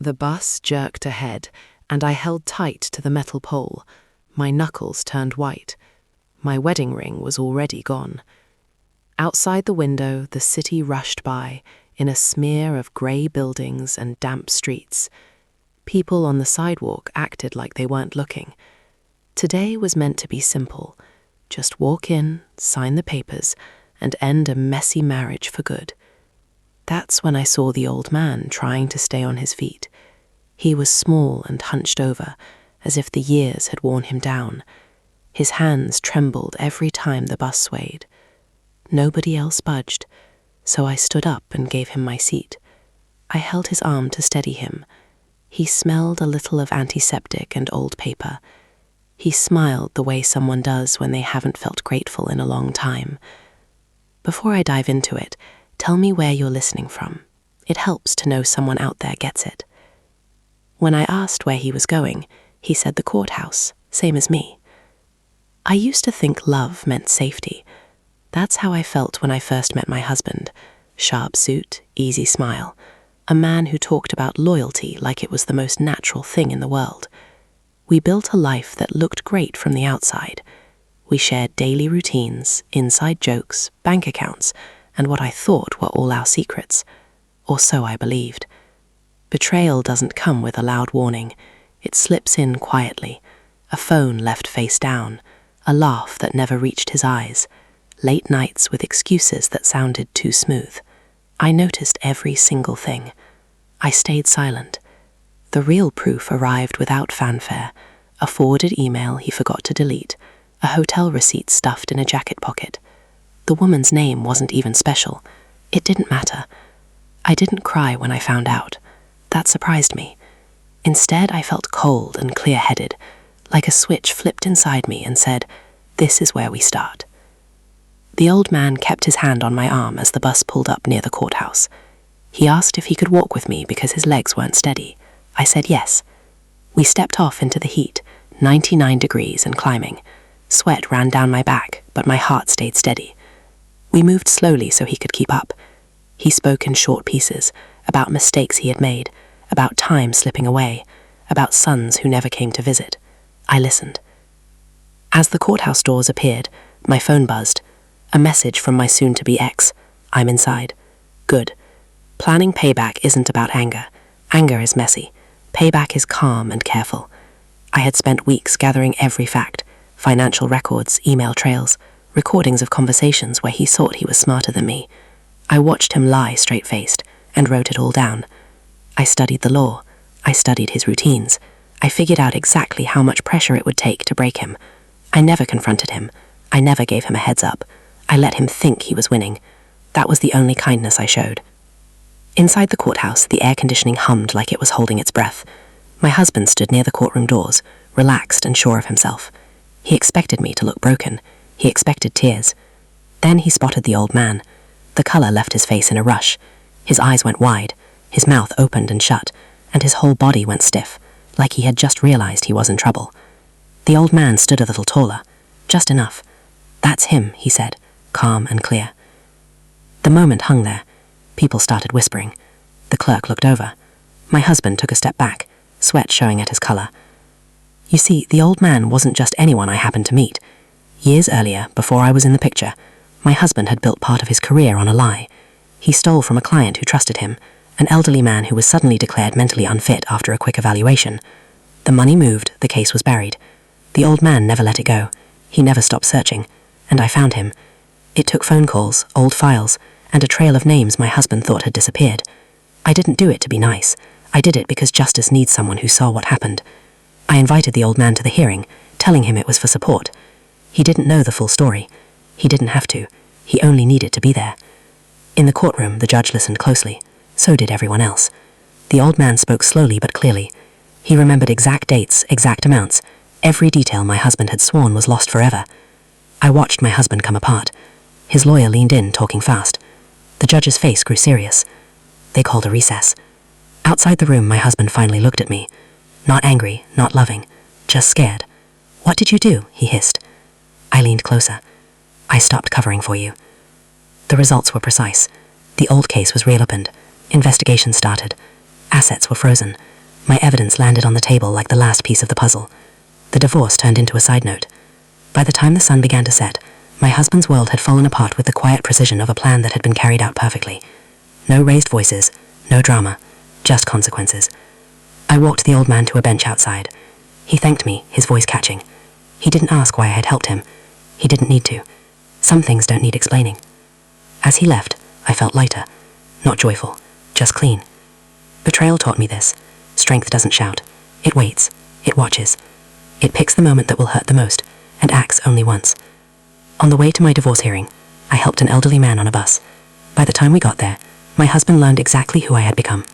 The bus jerked ahead, and I held tight to the metal pole. My knuckles turned white. My wedding ring was already gone. Outside the window, the city rushed by, in a smear of grey buildings and damp streets. People on the sidewalk acted like they weren't looking. Today was meant to be simple. Just walk in, sign the papers, and end a messy marriage for good. That's when I saw the old man trying to stay on his feet. He was small and hunched over, as if the years had worn him down. His hands trembled every time the bus swayed. Nobody else budged, so I stood up and gave him my seat. I held his arm to steady him. He smelled a little of antiseptic and old paper. He smiled the way someone does when they haven't felt grateful in a long time. Before I dive into it, tell me where you're listening from. It helps to know someone out there gets it. When I asked where he was going, he said the courthouse, same as me. I used to think love meant safety. That's how I felt when I first met my husband. Sharp suit, easy smile. A man who talked about loyalty like it was the most natural thing in the world. We built a life that looked great from the outside. We shared daily routines, inside jokes, bank accounts, and what I thought were all our secrets. Or so I believed. Betrayal doesn't come with a loud warning. It slips in quietly. A phone left face down. A laugh that never reached his eyes. Late nights with excuses that sounded too smooth. I noticed every single thing. I stayed silent. The real proof arrived without fanfare. A forwarded email he forgot to delete. A hotel receipt stuffed in a jacket pocket. The woman's name wasn't even special. It didn't matter. I didn't cry when I found out. That surprised me. Instead, I felt cold and clear-headed, like a switch flipped inside me and said, "This is where we start." The old man kept his hand on my arm as the bus pulled up near the courthouse. He asked if he could walk with me because his legs weren't steady. I said yes. We stepped off into the heat, 99 degrees and climbing. Sweat ran down my back, but my heart stayed steady. We moved slowly so he could keep up. He spoke in short pieces, about mistakes he had made, about time slipping away, about sons who never came to visit. I listened. As the courthouse doors appeared, my phone buzzed. A message from my soon-to-be ex. I'm inside. Good. Planning payback isn't about anger. Anger is messy. Payback is calm and careful. I had spent weeks gathering every fact, financial records, email trails, recordings of conversations where he thought he was smarter than me. I watched him lie straight-faced and wrote it all down. I studied the law. I studied his routines. I figured out exactly how much pressure it would take to break him. I never confronted him. I never gave him a heads up. I let him think he was winning. That was the only kindness I showed. Inside the courthouse, the air conditioning hummed like it was holding its breath. My husband stood near the courtroom doors, relaxed and sure of himself. He expected me to look broken. He expected tears. Then he spotted the old man. The color left his face in a rush. His eyes went wide, his mouth opened and shut, and his whole body went stiff, like he had just realized he was in trouble. The old man stood a little taller, just enough. "That's him," he said, calm and clear. The moment hung there. People started whispering. The clerk looked over. My husband took a step back, sweat showing at his color. You see, the old man wasn't just anyone I happened to meet. Years earlier, before I was in the picture, my husband had built part of his career on a lie. He stole from a client who trusted him, an elderly man who was suddenly declared mentally unfit after a quick evaluation. The money moved, the case was buried. The old man never let it go. He never stopped searching, and I found him. It took phone calls, old files, and a trail of names my husband thought had disappeared. I didn't do it to be nice. I did it because justice needs someone who saw what happened. I invited the old man to the hearing, telling him it was for support. He didn't know the full story. He didn't have to. He only needed to be there. In the courtroom, the judge listened closely. So did everyone else. The old man spoke slowly but clearly. He remembered exact dates, exact amounts. Every detail my husband had sworn was lost forever. I watched my husband come apart. His lawyer leaned in, talking fast. The judge's face grew serious. They called a recess. Outside the room, my husband finally looked at me. Not angry, not loving, just scared. "What did you do?" he hissed. I leaned closer. "I stopped covering for you." The results were precise. The old case was reopened. Investigation started. Assets were frozen. My evidence landed on the table like the last piece of the puzzle. The divorce turned into a side note. By the time the sun began to set, my husband's world had fallen apart with the quiet precision of a plan that had been carried out perfectly. No raised voices, no drama, just consequences. I walked the old man to a bench outside. He thanked me, his voice catching. He didn't ask why I had helped him. He didn't need to. Some things don't need explaining. As he left, I felt lighter. Not joyful, just clean. Betrayal taught me this. Strength doesn't shout. It waits. It watches. It picks the moment that will hurt the most, and acts only once. On the way to my divorce hearing, I helped an elderly man on a bus. By the time we got there, my husband learned exactly who I had become.